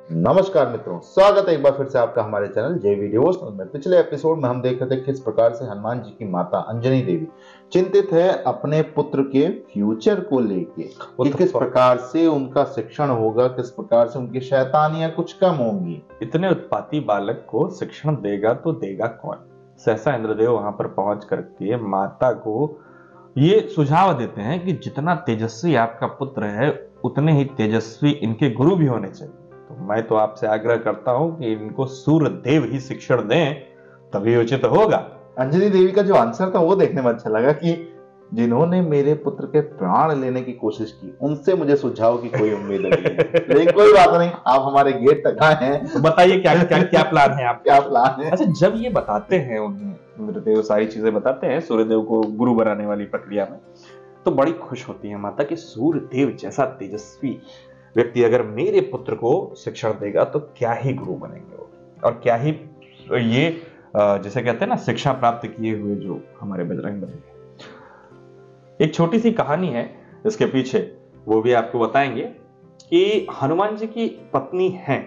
नमस्कार मित्रों, स्वागत है एक बार फिर से आपका हमारे चैनल जय वीडियोस में। पिछले एपिसोड में हम देख रहे थे किस प्रकार से हनुमान जी की माता अंजनी देवी चिंतित है अपने पुत्र के फ्यूचर को लेके कि किस प्रकार से उनका शिक्षण होगा, किस प्रकार से उनकी शैतानियां कुछ कम होंगी। इतने उत्पाती बालक को शिक्षण देगा तो देगा कौन। सहसा इंद्रदेव वहां पर पहुंच करके माता को ये सुझाव देते हैं कि जितना तेजस्वी आपका पुत्र है उतने ही तेजस्वी इनके गुरु भी होने चाहिए। तो मैं तो आपसे आग्रह करता हूं कि इनको सूर्य देव ही शिक्षण दें, तभी उचित होगा। अंजनी देवी का जो आंसर था वो देखने में अच्छा लगा कि जिन्होंने मेरे पुत्र के प्राण लेने की कोशिश की उनसे मुझे सुझाव की कोई उम्मीद नहीं है। लेकिन कोई बात नहीं, आप हमारे गेट तक आए हैं तो बताइए क्या क्या क्या प्लान है आपका? क्या प्लान है? अच्छा, जब ये बताते हैं उन्हें इंद्रदेव सारी चीजें बताते हैं सूर्यदेव को गुरु बनाने वाली प्रक्रिया में, तो बड़ी खुश होती है माता कि सूर्यदेव जैसा तेजस्वी व्यक्ति अगर मेरे पुत्र को शिक्षण देगा तो क्या ही गुरु बनेंगे वो, और क्या ही ये जैसे कहते हैं ना शिक्षा प्राप्त किए हुए जो हमारे बजरंग बली। एक छोटी सी कहानी है इसके पीछे, वो भी आपको बताएंगे कि हनुमान जी की पत्नी है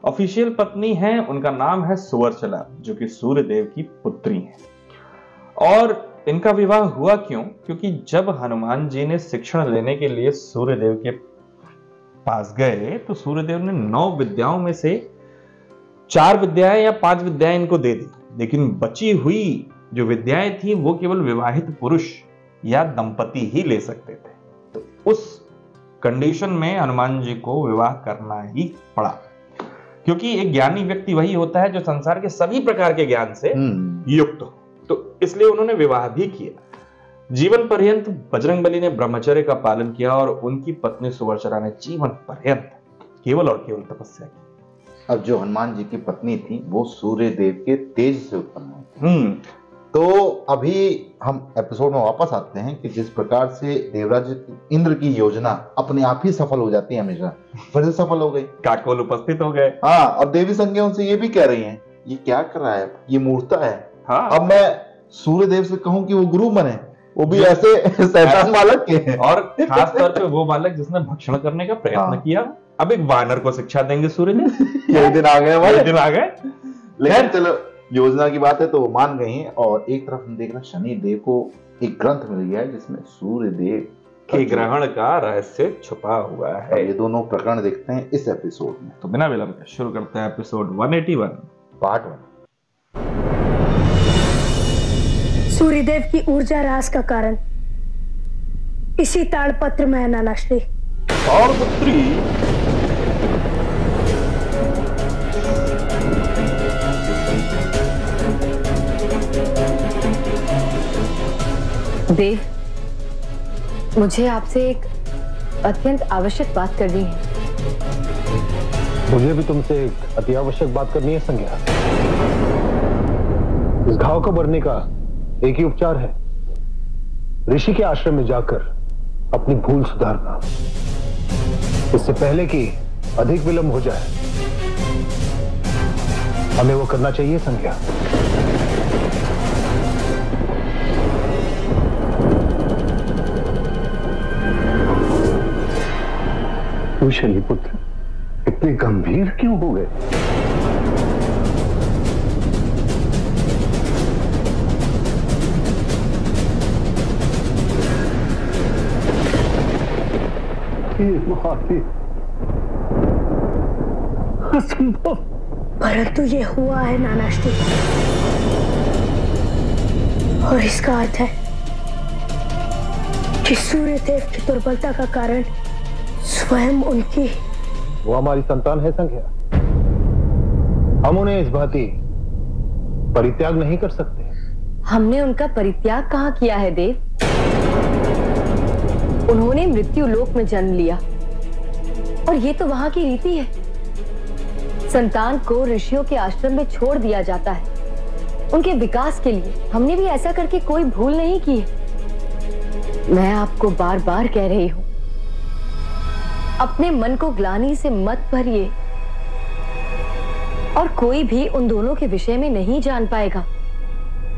ऑफिशियल पत्नी है, उनका नाम है सुवर्चला, जो कि सूर्यदेव की पुत्री है। और इनका विवाह हुआ क्यों? क्योंकि जब हनुमान जी ने शिक्षण लेने के लिए सूर्यदेव के पास गए तो सूर्यदेव ने 9 विद्याओं में से 4 विद्याएं या 5 विद्याएं इनको दे दी, लेकिन बची हुई जो विद्याएं थी वो केवल विवाहित पुरुष या दंपति ही ले सकते थे। तो उस कंडीशन में हनुमान जी को विवाह करना ही पड़ा, क्योंकि एक ज्ञानी व्यक्ति वही होता है जो संसार के सभी प्रकार के ज्ञान से युक्त हो। तो इसलिए उन्होंने विवाह भी किया। जीवन पर्यंत बजरंगबली ने ब्रह्मचर्य का पालन किया और उनकी पत्नी सुवर्चला ने जीवन पर्यंत केवल और केवल तपस्या की। अब जो हनुमान जी की पत्नी थी वो सूर्य देव के तेज से उत्पन्न हुई। तो अभी हम एपिसोड में वापस आते हैं कि जिस प्रकार से देवराज इंद्र की योजना अपने आप ही सफल हो जाती है, हमेशा फिर से सफल हो गई, काकोल उपस्थित हो गए। हाँ, और देवी संज्ञा उनसे ये भी कह रही हैं, ये क्या कर रहा है, ये मूर्ता है। हाँ। अब मैं सूर्यदेव से कहूं कि वो गुरु बने, वो भी ऐसे शैतान बालक के हैं, और खास तौर पे वो बालक जिसने भक्षण करने का प्रयत्न किया। अब एक वानर को शिक्षा देंगे सूर्यदेव। ये दिन आ गए हमारे, दिन आ गए। लेकिन चलो योजना की बात है तो वो मान गई हैं। और एक तरफ हम देख रहे हैं शनि देव को एक ग्रंथ मिल गया है जिसमें सूर्यदेव के ग्रहण का रहस्य छुपा हुआ है। ये दोनों प्रकरण देखते हैं इस एपिसोड में। तो बिना विलंब के शुरू करते हैं एपिसोड 181 पार्ट 1। सूर्यदेव की ऊर्जा रास का कारण इसी ताड़पत्र में है नानाश्री। ताड़पत्री? देव, मुझे आपसे एक अत्यंत आवश्यक बात करनी है। मुझे भी तुमसे एक अति आवश्यक बात करनी है संज्ञा। इस घाव को भरने का एक ही उपचार है, ऋषि के आश्रम में जाकर अपनी भूल सुधारना, इससे पहले कि अधिक विलंब हो जाए। हमें वो करना चाहिए संज्ञा। शनिपुत्र इतने गंभीर क्यों हो गए? असंभव। परंतु ये हुआ है नानाश्री, और इसका अर्थ है कि सूर्यदेव की दुर्बलता का कारण स्वयं उनकी। वो हमारी संतान है संज्ञा, हम उन्हें इस भांति परित्याग नहीं कर सकते। हमने उनका परित्याग कहाँ किया है देव? उन्होंने मृत्यु लोक में जन्म लिया और ये तो वहां की रीति है। संतान को ऋषियों के आश्रम में छोड़ दिया जाता है उनके विकास के लिए। हमने भी ऐसा करके कोई भूल नहीं की है। मैं आपको बार बार कह रही हूं, अपने मन को ग्लानि से मत भरिए, और कोई भी उन दोनों के विषय में नहीं जान पाएगा।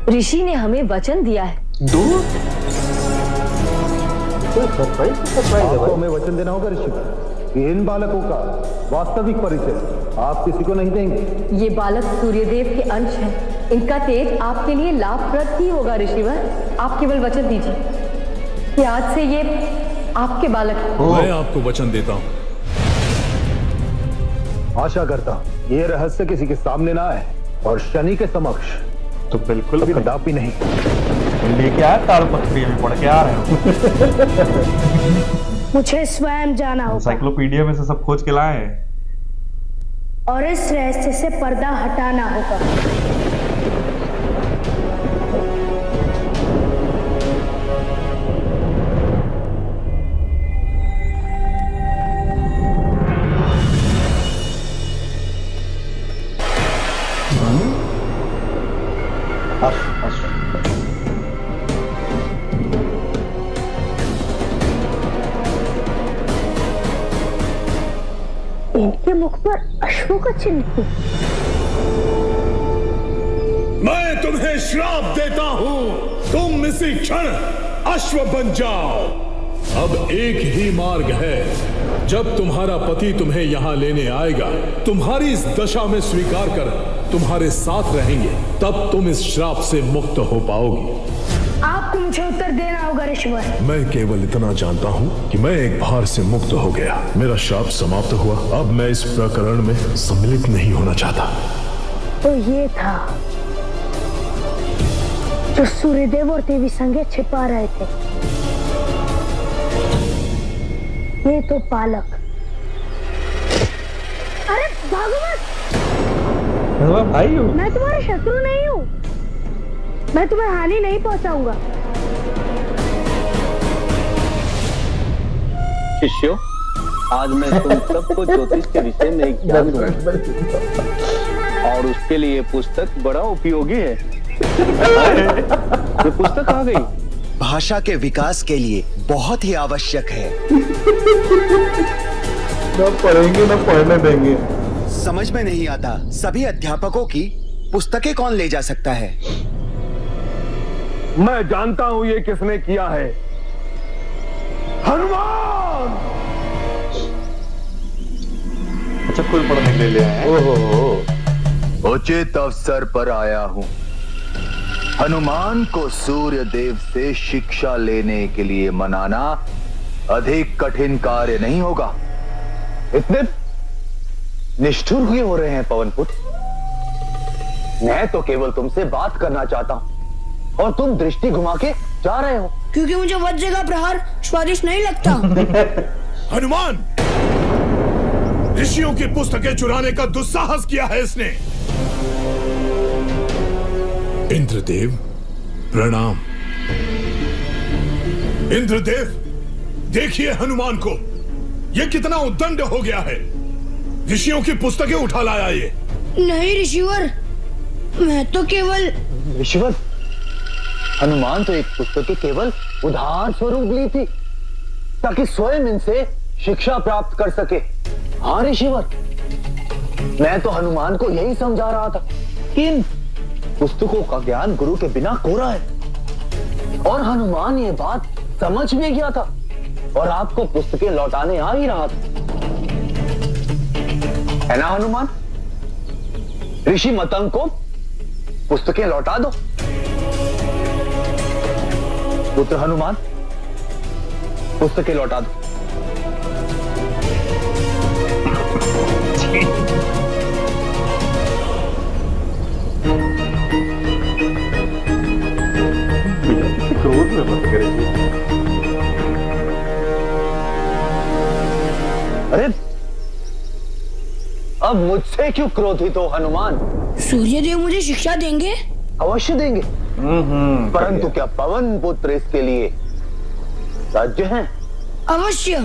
ऋषि ने हमें वचन दिया है। आपको हमें वचन देना होगा ऋषि। कि इन बालकों का वास्तविक परिचय आप किसी को नहीं देंगे। ये बालक सूर्यदेव के अंश हैं। इनका तेज आपके लिए लाभप्रद ही होगा ऋषिवर। आप केवल वचन दीजिए कि आज से ये आपके बालक हैं। मैं आपको वचन देता हूं। आशा करता हूं ये रहस्य किसी के सामने ना आए और शनि के समक्ष तो बिल्कुल भी कदापि नहीं। लेके आया ताड़पत्री में पढ़ के आ रहे हो। मुझे स्वयं जाना होगा एनसाइक्लोपीडिया में से सब खोज के लाए हैं। और इस रहस्य से पर्दा हटाना होगा। इनके मुख पर अश्वों का चिन्ह क्यों? मैं तुम्हें श्राप देता हूं, तुम इसी क्षण अश्व बन जाओ। अब एक ही मार्ग है, जब तुम्हारा पति तुम्हें यहां लेने आएगा, तुम्हारी इस दशा में स्वीकार कर तुम्हारे साथ रहेंगे, तब तुम इस श्राप से मुक्त हो पाओगी। आपको मुझे उत्तर देना होगा ऋषिवर। मैं केवल इतना जानता हूं कि मैं एक भार से मुक्त हो गया, मेरा श्राप समाप्त हुआ। अब मैं इस प्रकरण में सम्मिलित नहीं होना चाहता। तो ये था जो सूर्यदेव और देवी संगे छिपा रहे थे। ये तो बालक। अरे भागवत, भाई हूँ मैं तुम्हारा शत्रु नहीं हूँ। मैं तुम्हें हानि नहीं पहुंचाऊंगा। शिष्यों, आज मैं तुम सबको ज्योतिष के विषय में एक ज्ञान दूंगा और उसके लिए पुस्तक बड़ा उपयोगी है। ये पुस्तक आ गई। भाषा के विकास के लिए बहुत ही आवश्यक है। न पढ़ेंगे न पढ़ने देंगे। समझ में नहीं आता, सभी अध्यापकों की पुस्तकें कौन ले जा सकता है? मैं जानता हूं ये किसने किया है। हनुमान! अच्छा, कोई पढ़ने के लिए ले आए हैं। ओहो, उचित अवसर पर आया हूं। हनुमान को सूर्य देव से शिक्षा लेने के लिए मनाना अधिक कठिन कार्य नहीं होगा। इतने निष्ठुर हुए हो रहे हैं पवन पुत्र। मैं तो केवल तुमसे बात करना चाहता हूं और तुम दृष्टि घुमा के जा रहे हो। क्योंकि मुझे वज्र का प्रहार स्वादिष्ट नहीं लगता। हनुमान, ऋषियों की पुस्तकें चुराने का दुस्साहस किया है इसने। इंद्रदेव प्रणाम। इंद्रदेव, देखिए हनुमान को, यह कितना उद्दंड हो गया है। ऋषियों की पुस्तकें उठा लाया ये। नहीं ऋषिवर, मैं तो केवल। ऋषिवर, हनुमान तो एक पुस्तक केवल उदाहरण स्वरूप ली थी ताकि स्वयं इनसे शिक्षा प्राप्त कर सके। हाँ ऋषिवर, मैं तो हनुमान को यही समझा रहा था कि इन पुस्तकों का ज्ञान गुरु के बिना कोरा है। और हनुमान ये बात समझ भी गया था और आपको पुस्तकें लौटाने आ ही रहा था, है ना हनुमान? ऋषि मतंग को पुस्तकें लौटा दो। पुत्र हनुमान, पुस्तकें लौटा दो। क्रोध में मत करेंगे। अरे अब मुझसे क्यों क्रोधित हो हनुमान? सूर्यदेव मुझे शिक्षा देंगे? अवश्य देंगे, परंतु क्या पवन पुत्र इसके लिए सज्ज हैं? अवश्य,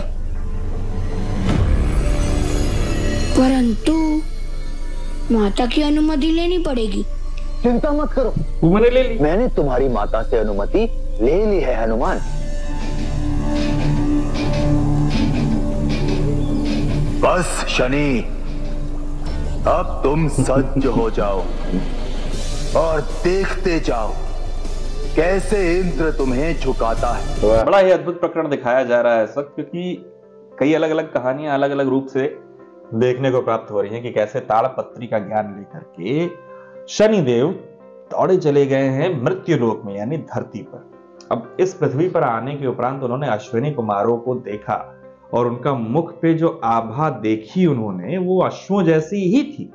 परंतु माता की अनुमति लेनी पड़ेगी। चिंता मत करो, मैंने ले ली। मैंने तुम्हारी माता से अनुमति ले ली है हनुमान। बस शनि, अब तुम सज्ज हो जाओ और देखते जाओ कैसे इंद्र तुम्हें झुकाता है। बड़ा ही अद्भुत प्रकरण दिखाया जा रहा है सब, क्योंकि कई अलग अलग कहानियां अलग अलग रूप से देखने को प्राप्त हो रही हैं कि कैसे ताड़पत्री का ज्ञान लेकर के शनिदेव दौड़े चले गए हैं मृत्यु लोक में, यानी धरती पर। अब इस पृथ्वी पर आने के उपरांत उन्होंने अश्विनी कुमारों को देखा और उनका मुख पे जो आभा देखी उन्होंने वो अश्वों जैसी ही थी।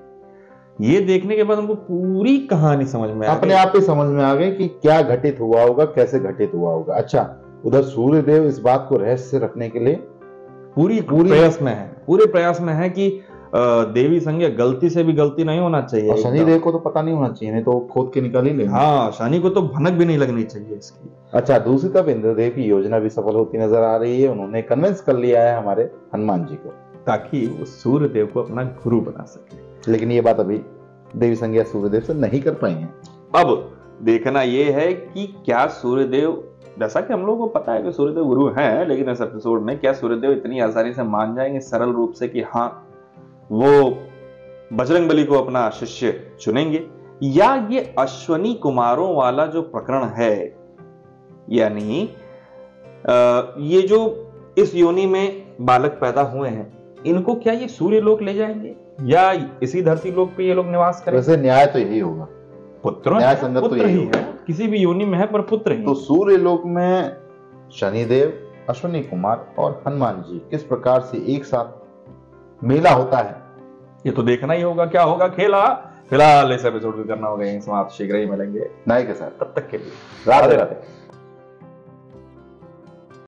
ये देखने के बाद उनको पूरी कहानी समझ में अपने आप ही समझ में आ गई कि क्या घटित हुआ होगा, कैसे घटित हुआ होगा। अच्छा, उधर सूर्यदेव इस बात को रहस्य रखने के लिए पूरी प्रयास में है कि देवी संज्ञा गलती से भी गलती नहीं होना चाहिए। शनिदेव को तो पता नहीं होना चाहिए, नहीं तो खोद के निकाल ही लेंगे। हाँ, शनि को तो भनक भी नहीं लगनी चाहिए इसकी। अच्छा, दूसरी तरफ इंद्रदेव की योजना भी सफल होती नजर आ रही है। उन्होंने कन्विंस कर लिया है हमारे हनुमान जी को, ताकि वो सूर्यदेव को अपना गुरु बना सके। लेकिन ये बात अभी देवी संज्ञा सूर्यदेव से नहीं कर पाई है। अब देखना यह है कि क्या सूर्यदेव, जैसा कि हम लोगों को पता है कि सूर्यदेव गुरु हैं, लेकिन इस एपिसोड में क्या सूर्यदेव इतनी आसानी से मान जाएंगे सरल रूप से कि हाँ वो बजरंगबली को अपना शिष्य चुनेंगे, या ये अश्वनी कुमारों वाला जो प्रकरण है, यानी ये जो इस योनि में बालक पैदा हुए हैं, इनको क्या ये सूर्य लोक ले जाएंगे या इसी धरती लोक पे ये लोग निवास करेंगे? वैसे न्याय तो यही होगा, न्याय संगत तो यही है, किसी भी योनि में है पर पुत्र ही। तो सूर्य लोक में शनिदेव, अश्वनी कुमार और हनुमान जी किस प्रकार से एक साथ मेला होता है, ये तो देखना ही होगा क्या होगा खेला। फिलहाल इस एपिसोड को करना होगा यहीं समाप्त। शीघ्र ही मिलेंगे नए के साथ, तब तक के लिए राधे राधे।